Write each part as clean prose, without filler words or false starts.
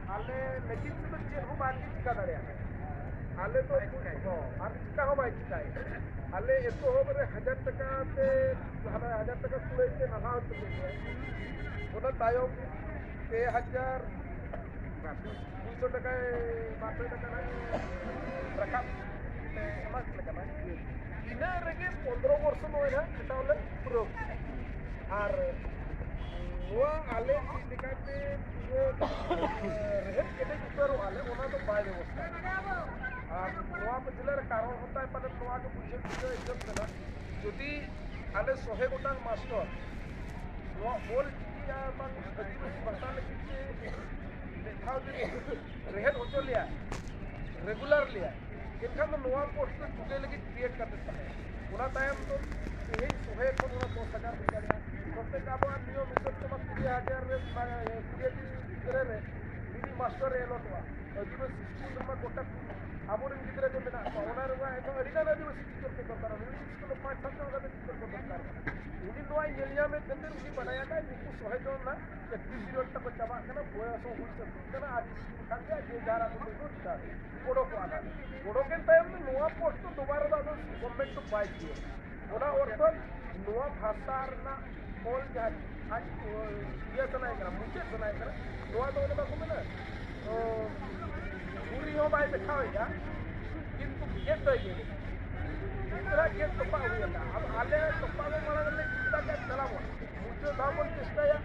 आले लेकिन तो चेक हो बात चिका दाड़े आले तो और चिका हो बाई चिका आले एतो हो बरे 1000 टका ते 1000 टका कुले ते नहा होते हैं ओना तायो 2000 200 टका 500 टका रकम एमा लगा ina rege 15 वर्ष नो है এটা হলে পুরো আর নোয়া আলে লিখাতে রেহেট কেটে উত্তর আলে ওনা তো বাই ব্যবস্থা আর নোয়া বুঝলার কারণ হতা है পারে নোয়া के বুঝে বুঝে একদম না যদি আলে 100 গোটাং মাস্টার নোয়া বল কিয়া মান আদিবাসী ভাষা লিখতে দেখাও যে রেহেট হতো লিয়া रेगुलर लिया इनखान नवा पोस्ट चुके लगी क्रिएट कर देता है उना टाइम तो यही सुबह को 10,000 रुपया प्रत्येक अब नियम मित्र तो 20,000 रे क्रिएटिव करे रे मिनी मास्टर ए लोटवा आदिवासी स्कूल में गोटा आबोरिन गिदरे जो मेना ओना रे एतो अडिगा आदिवासी टीचर को दरकार मिनी स्कूल 5-7 जन का टीचर को दरकार उनी नवा इंडिया में तेंदर उनी बनाया का निकु 100 जन ना 31 जीरो तक चाबा kana boyaso हुई kana आज खाके जे जारा को तो कोडो को आना कोडो के टाइम में नवा पोस्ट तो दोबारा दादो गवर्नमेंट तो बाय किए ओना अर्थ नवा भाषार ना ऑल जात आज ये सनाय करा मुझे सनाय करा नवा तो ना को ना तो पूरी हो बाय बैठा होगा किंतु गेट तो ये इतना गेट तो पा हुआ अब आले तो पा में मारा गले कितना क्या चला हुआ मुझे दामन चेष्टा या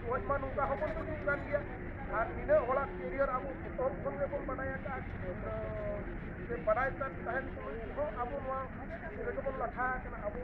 वो मान उनका हम तो नहीं जान गया আর নিনে ওলা ক্যারিয়ার আবু প্রথম সঙ্গে কোন বানায়া কা যে বানাইতা তাহেন কোন আবু নোয়া এরকম লাঠা কেন আবু